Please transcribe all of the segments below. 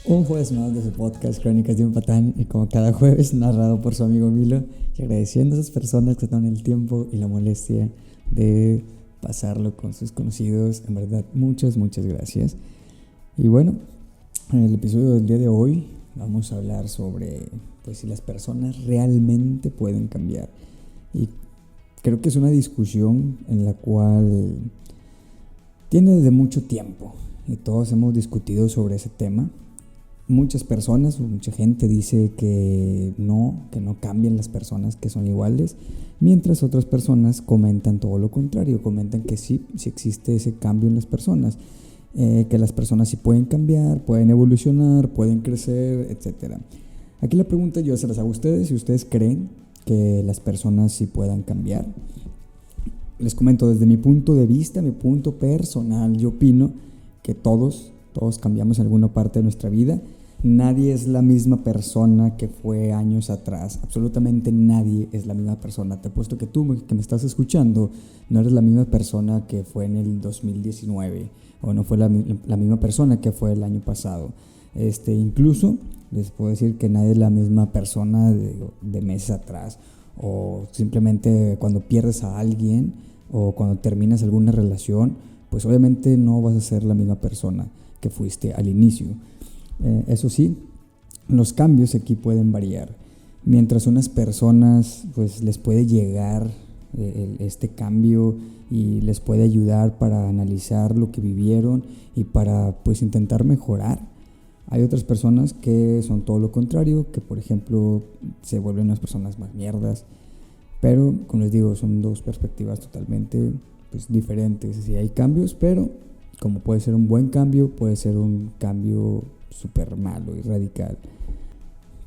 Un jueves más de su podcast Crónicas de un Patán, y como cada jueves narrado por su amigo Milo, y agradeciendo a esas personas que toman el tiempo y la molestia de pasarlo con sus conocidos. En verdad, muchas gracias. Y bueno, en el episodio del día de hoy vamos a hablar sobre pues si las personas realmente pueden cambiar. Y creo que es una discusión en la cual tiene desde mucho tiempo y todos hemos discutido sobre ese tema. Muchas personas o mucha gente dice que no cambian las personas, que son iguales, mientras otras personas comentan todo lo contrario, comentan que sí existe ese cambio en las personas, que las personas sí pueden cambiar, pueden evolucionar, pueden crecer, etc. Aquí la pregunta yo se las hago a ustedes: si ustedes creen que las personas sí puedan cambiar. Les comento desde mi punto de vista, mi punto personal. Yo opino que todos cambiamos en alguna parte de nuestra vida. Nadie es la misma persona que fue años atrás. Absolutamente nadie es la misma persona. Te apuesto que tú, que me estás escuchando, no eres la misma persona que fue en el 2019, o no fue la misma persona que fue el año pasado. Incluso les puedo decir que nadie es la misma persona de meses atrás, o simplemente cuando pierdes a alguien o cuando terminas alguna relación, pues obviamente no vas a ser la misma persona que fuiste al inicio. Eso sí, los cambios aquí pueden variar. Mientras unas personas pues les puede llegar este cambio y les puede ayudar para analizar lo que vivieron y para pues intentar mejorar, hay otras personas que son todo lo contrario, que por ejemplo se vuelven unas personas más mierdas. Pero como les digo, son dos perspectivas totalmente pues diferentes. Sí hay cambios, pero como puede ser un buen cambio, puede ser un cambio súper malo y radical.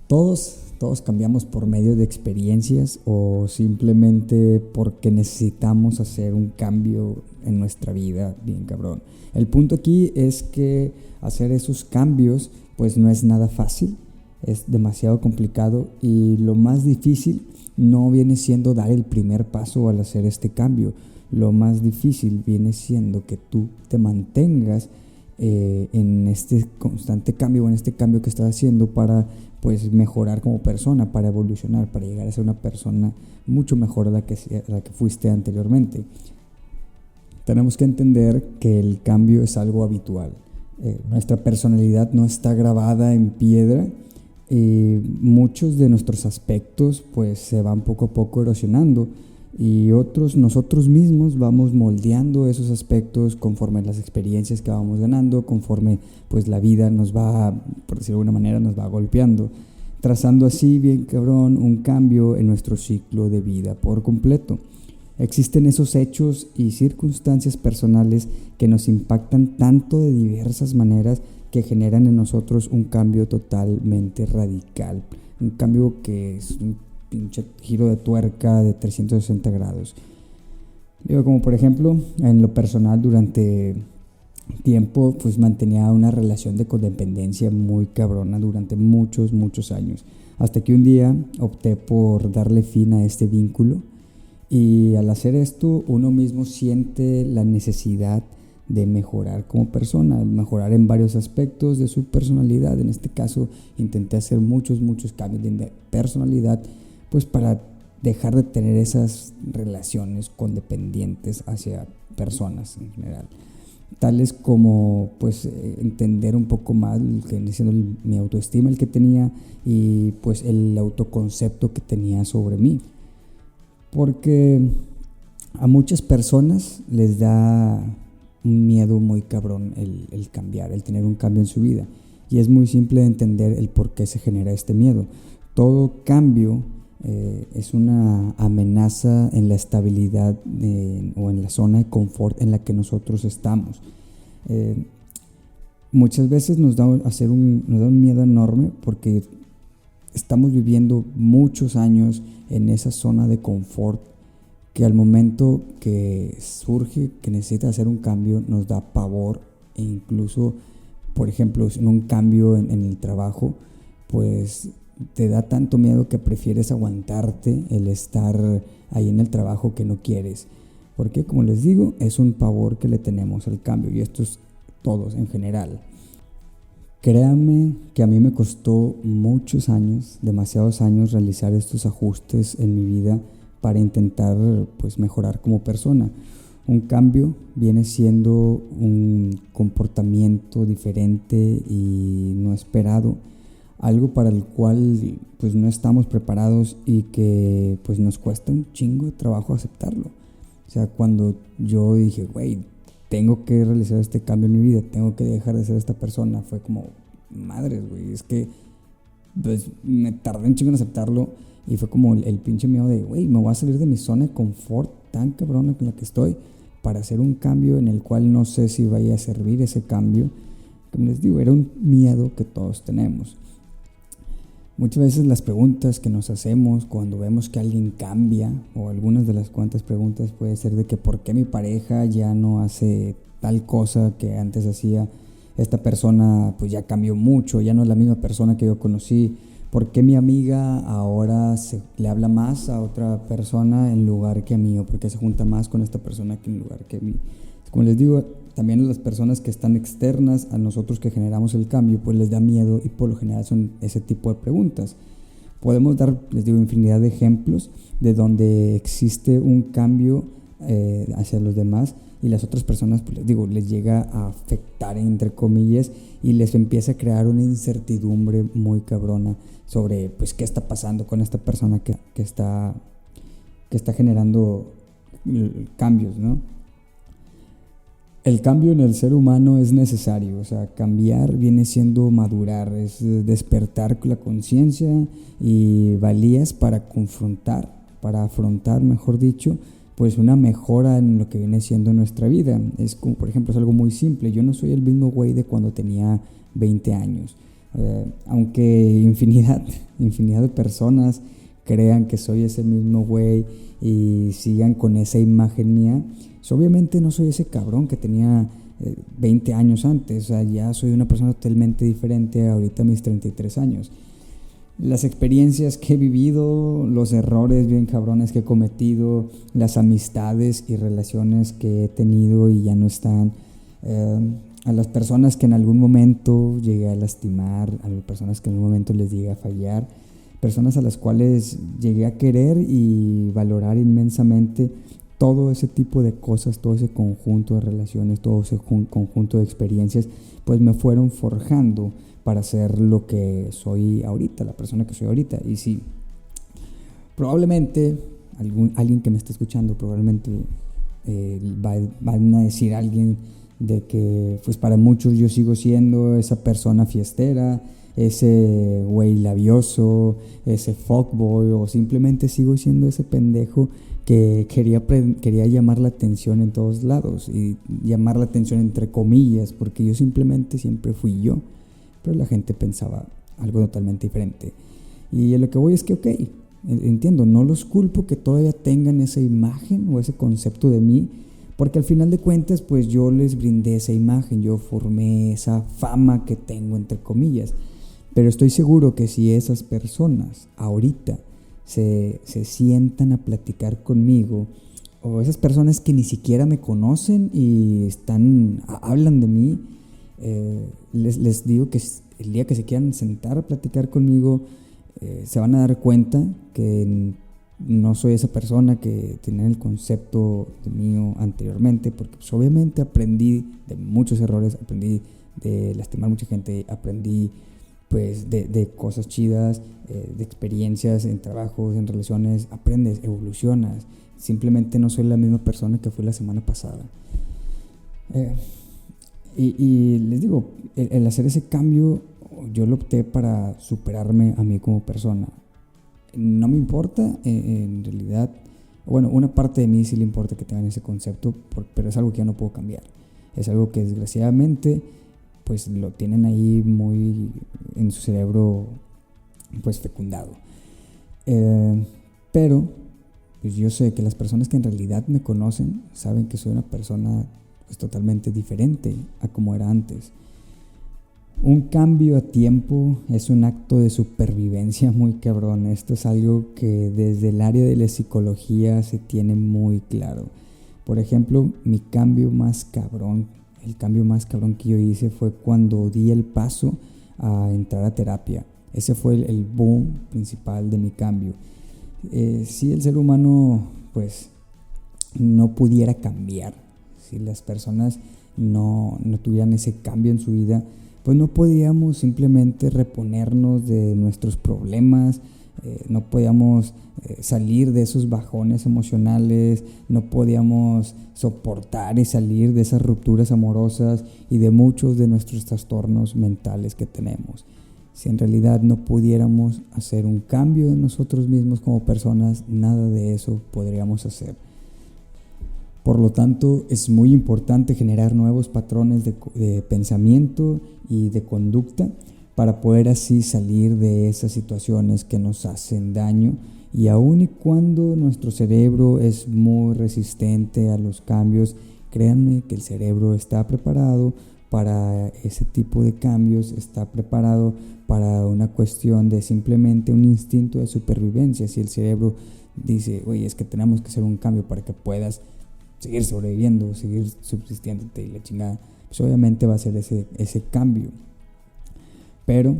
Todos cambiamos por medio de experiencias o simplemente porque necesitamos hacer un cambio en nuestra vida bien cabrón. El punto aquí es que hacer esos cambios pues no es nada fácil, es demasiado complicado, y lo más difícil no viene siendo dar el primer paso al hacer este cambio. Lo más difícil viene siendo que tú te mantengas en este constante cambio, en este cambio que estás haciendo para pues mejorar como persona, para evolucionar, para llegar a ser una persona mucho mejor a la que fuiste anteriormente. Tenemos que entender que el cambio es algo habitual. Nuestra personalidad no está grabada en piedra. Muchos de nuestros aspectos pues se van poco a poco erosionando, y otros nosotros mismos vamos moldeando esos aspectos conforme las experiencias que vamos ganando, conforme pues la vida nos va, por decirlo de alguna manera, nos va golpeando, trazando así bien cabrón un cambio en nuestro ciclo de vida por completo. Existen esos hechos y circunstancias personales que nos impactan tanto de diversas maneras, que generan en nosotros un cambio totalmente radical, un cambio que es un pinche giro de tuerca de 360 grados. Digo, como por ejemplo, en lo personal, durante tiempo pues mantenía una relación de codependencia muy cabrona durante muchos años, hasta que un día opté por darle fin a este vínculo. Y al hacer esto, uno mismo siente la necesidad de mejorar como persona, mejorar en varios aspectos de su personalidad. En este caso, intenté hacer muchos cambios de personalidad, pues para dejar de tener esas relaciones codependientes hacia personas en general, tales como pues entender un poco más mi autoestima, el que tenía, y pues el autoconcepto que tenía sobre mí, porque a muchas personas les da un miedo muy cabrón el cambiar, el tener un cambio en su vida, y es muy simple de entender el por qué se genera este miedo. Todo cambio es una amenaza en la estabilidad o en la zona de confort en la que nosotros estamos. Muchas veces nos da un miedo enorme porque estamos viviendo muchos años en esa zona de confort, que al momento que surge que necesita hacer un cambio nos da pavor. E incluso, por ejemplo, en un cambio en el trabajo, pues te da tanto miedo que prefieres aguantarte el estar ahí en el trabajo que no quieres, porque como les digo, es un pavor que le tenemos al cambio, y esto es todos en general. Créanme que a mí me costó muchos años, demasiados años, realizar estos ajustes en mi vida para intentar pues mejorar como persona. Un cambio viene siendo un comportamiento diferente y no esperado, algo para el cual pues no estamos preparados y que pues nos cuesta un chingo de trabajo aceptarlo. O sea, cuando yo dije, güey, tengo que realizar este cambio en mi vida, tengo que dejar de ser esta persona, fue como, madres, güey, es que pues me tardé un chingo en aceptarlo y fue como el pinche miedo de, güey, me voy a salir de mi zona de confort tan cabrona en la que estoy para hacer un cambio en el cual no sé si vaya a servir ese cambio. Como les digo, era un miedo que todos tenemos. Muchas veces las preguntas que nos hacemos cuando vemos que alguien cambia, o algunas de las cuantas preguntas puede ser de que por qué mi pareja ya no hace tal cosa que antes hacía, esta persona pues ya cambió mucho, ya no es la misma persona que yo conocí, por qué mi amiga ahora le habla más a otra persona en lugar que a mí, o por qué se junta más con esta persona que en lugar que a mí. Como les digo, también a las personas que están externas a nosotros que generamos el cambio, pues les da miedo y por lo general son ese tipo de preguntas. Podemos dar, les digo, infinidad de ejemplos de donde existe un cambio hacia los demás y las otras personas, pues les digo, les llega a afectar entre comillas y les empieza a crear una incertidumbre muy cabrona sobre pues qué está pasando con esta persona que está generando cambios, ¿no? El cambio en el ser humano es necesario, o sea, cambiar viene siendo madurar, es despertar la conciencia y valías para afrontar, mejor dicho, pues una mejora en lo que viene siendo nuestra vida. Es como, por ejemplo, es algo muy simple, yo no soy el mismo güey de cuando tenía 20 años, aunque infinidad de personas crean que soy ese mismo güey y sigan con esa imagen mía. Obviamente no soy ese cabrón que tenía 20 años antes, o sea, ya soy una persona totalmente diferente ahorita a mis 33 años. Las experiencias que he vivido, los errores bien cabrones que he cometido, las amistades y relaciones que he tenido y ya no están, a las personas que en algún momento llegué a lastimar, a las personas que en algún momento les llegué a fallar, personas a las cuales llegué a querer y valorar inmensamente. Todo ese tipo de cosas, todo ese conjunto de relaciones, todo ese conjunto de experiencias, pues me fueron forjando para ser lo que soy ahorita, la persona que soy ahorita. Y sí, probablemente alguien que me está escuchando, probablemente van a decir a alguien de que pues para muchos yo sigo siendo esa persona fiestera, ese güey labioso, ese fuckboy, o simplemente sigo siendo ese pendejo que quería llamar la atención en todos lados, y llamar la atención entre comillas, porque yo simplemente siempre fui yo, pero la gente pensaba algo totalmente diferente. Y a lo que voy es que, ok, entiendo, no los culpo que todavía tengan esa imagen o ese concepto de mí, porque al final de cuentas, pues yo les brindé esa imagen, yo formé esa fama que tengo entre comillas, pero estoy seguro que si esas personas ahorita se sientan a platicar conmigo, o esas personas que ni siquiera me conocen y hablan de mí, les digo que el día que se quieran sentar a platicar conmigo, se van a dar cuenta que no soy esa persona que tenía el concepto de mío anteriormente, porque pues, obviamente aprendí de muchos errores, aprendí de lastimar mucha gente, aprendí pues de cosas chidas, de experiencias en trabajos, en relaciones, aprendes, evolucionas. Simplemente no soy la misma persona que fui la semana pasada. Y les digo, el hacer ese cambio, yo lo opté para superarme a mí como persona. No me importa, en realidad, bueno, una parte de mí sí le importa que tengan ese concepto, pero es algo que ya no puedo cambiar. Es algo que desgraciadamente pues lo tienen ahí muy en su cerebro pues fecundado. Pero pues yo sé que las personas que en realidad me conocen saben que soy una persona pues totalmente diferente a como era antes. Un cambio a tiempo es un acto de supervivencia muy cabrón. Esto es algo que desde el área de la psicología se tiene muy claro. Por ejemplo, mi cambio más cabrón el cambio más cabrón que yo hice fue cuando di el paso a entrar a terapia. Ese fue el boom principal de mi cambio. Si el ser humano pues no pudiera cambiar, si las personas no tuvieran ese cambio en su vida, pues no podíamos simplemente reponernos de nuestros problemas, no podíamos salir de esos bajones emocionales, no podíamos soportar y salir de esas rupturas amorosas y de muchos de nuestros trastornos mentales que tenemos. Si en realidad no pudiéramos hacer un cambio en nosotros mismos como personas, nada de eso podríamos hacer. Por lo tanto, es muy importante generar nuevos patrones de pensamiento y de conducta para poder así salir de esas situaciones que nos hacen daño, y aun y cuando nuestro cerebro es muy resistente a los cambios, créanme que el cerebro está preparado para ese tipo de cambios, está preparado para una cuestión de simplemente un instinto de supervivencia. Si el cerebro dice, oye, es que tenemos que hacer un cambio para que puedas seguir sobreviviendo, seguir subsistiéndote y la chingada, pues obviamente va a ser ese cambio. Pero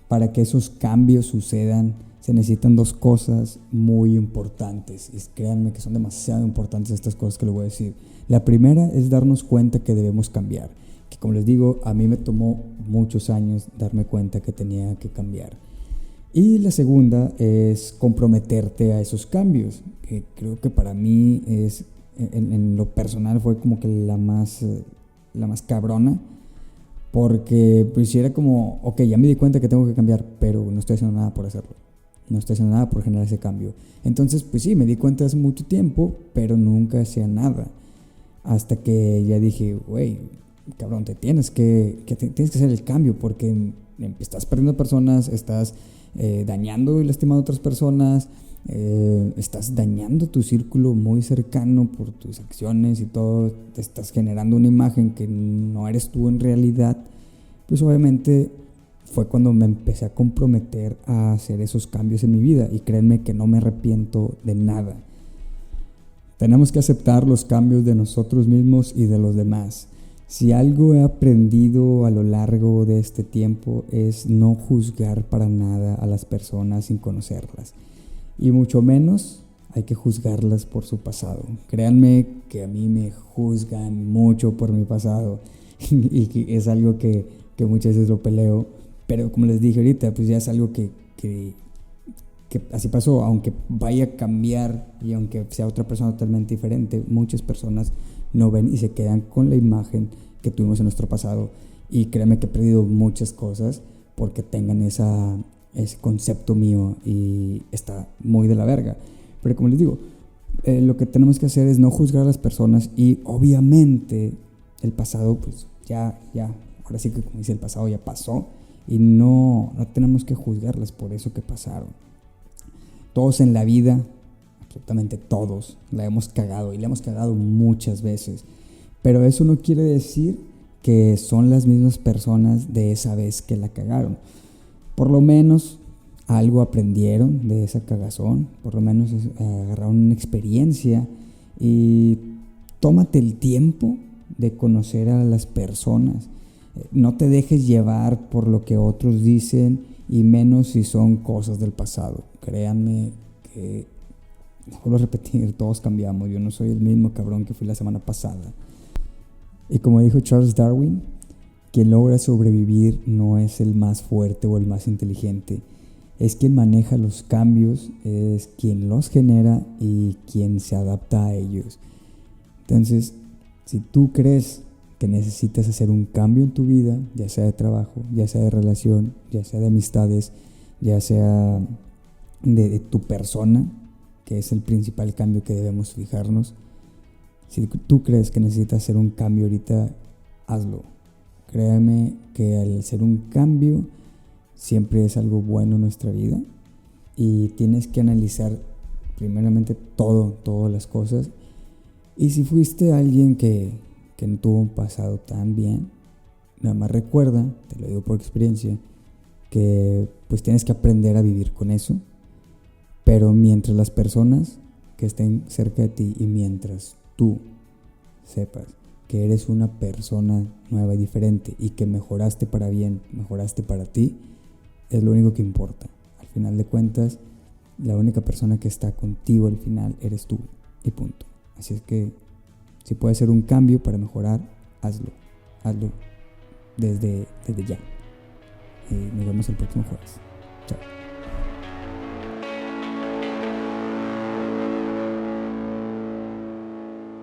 para que esos cambios sucedan, se necesitan dos cosas muy importantes. Y créanme que son demasiado importantes estas cosas que les voy a decir. La primera es darnos cuenta que debemos cambiar. Que como les digo, a mí me tomó muchos años darme cuenta que tenía que cambiar. Y la segunda es comprometerte a esos cambios, que creo que para mí es, en lo personal, fue como que la más cabrona. Porque pues era como, ok, ya me di cuenta que tengo que cambiar, pero no estoy haciendo nada por hacerlo. No estoy haciendo nada por generar ese cambio. Entonces, pues sí, me di cuenta hace mucho tiempo, pero nunca hacía nada. Hasta que ya dije, güey, cabrón, tienes que hacer el cambio, porque estás perdiendo personas, estás dañando y lastimando a otras personas, estás dañando tu círculo muy cercano por tus acciones y todo, te estás generando una imagen que no eres tú en realidad. Pues obviamente fue cuando me empecé a comprometer a hacer esos cambios en mi vida, y créanme que no me arrepiento de nada. Tenemos que aceptar los cambios de nosotros mismos y de los demás. Si algo he aprendido a lo largo de este tiempo es no juzgar para nada a las personas sin conocerlas. Y mucho menos hay que juzgarlas por su pasado. Créanme que a mí me juzgan mucho por mi pasado y que es algo que muchas veces lo peleo. Pero como les dije ahorita, pues ya es algo que así pasó. Aunque vaya a cambiar y aunque sea otra persona totalmente diferente, muchas personas no ven y se quedan con la imagen que tuvimos en nuestro pasado. Y créanme que he perdido muchas cosas porque tengan ese concepto mío, y está muy de la verga. Pero como les digo, lo que tenemos que hacer es no juzgar a las personas, y obviamente el pasado pues ya, ahora sí que como dice, el pasado ya pasó, y no tenemos que juzgarlas por eso que pasaron. Todos en la vida, absolutamente todos, la hemos cagado, y la hemos cagado muchas veces, pero eso no quiere decir que son las mismas personas de esa vez que la cagaron. Por lo menos algo aprendieron de esa cagazón, por lo menos agarraron una experiencia, y tómate el tiempo de conocer a las personas. No te dejes llevar por lo que otros dicen, y menos si son cosas del pasado. Créanme que, vuelvo a repetir, todos cambiamos. Yo no soy el mismo cabrón que fui la semana pasada. Y como dijo Charles Darwin, quien logra sobrevivir no es el más fuerte o el más inteligente, es quien maneja los cambios, es quien los genera y quien se adapta a ellos. Entonces, si tú crees que necesitas hacer un cambio en tu vida, ya sea de trabajo, ya sea de relación, ya sea de amistades, ya sea de tu persona, que es el principal cambio que debemos fijarnos, si tú crees que necesitas hacer un cambio ahorita, hazlo. Créeme que al hacer un cambio siempre es algo bueno en nuestra vida, y tienes que analizar primeramente todas las cosas. Y si fuiste alguien que no tuvo un pasado tan bien, nada más recuerda, te lo digo por experiencia, que pues tienes que aprender a vivir con eso. Pero mientras las personas que estén cerca de ti, y mientras tú sepas que eres una persona nueva y diferente y que mejoraste para bien, mejoraste para ti, es lo único que importa. Al final de cuentas, la única persona que está contigo al final eres tú y punto. Así es que si puedes hacer un cambio para mejorar, hazlo desde ya. Y nos vemos el próximo jueves. Chao.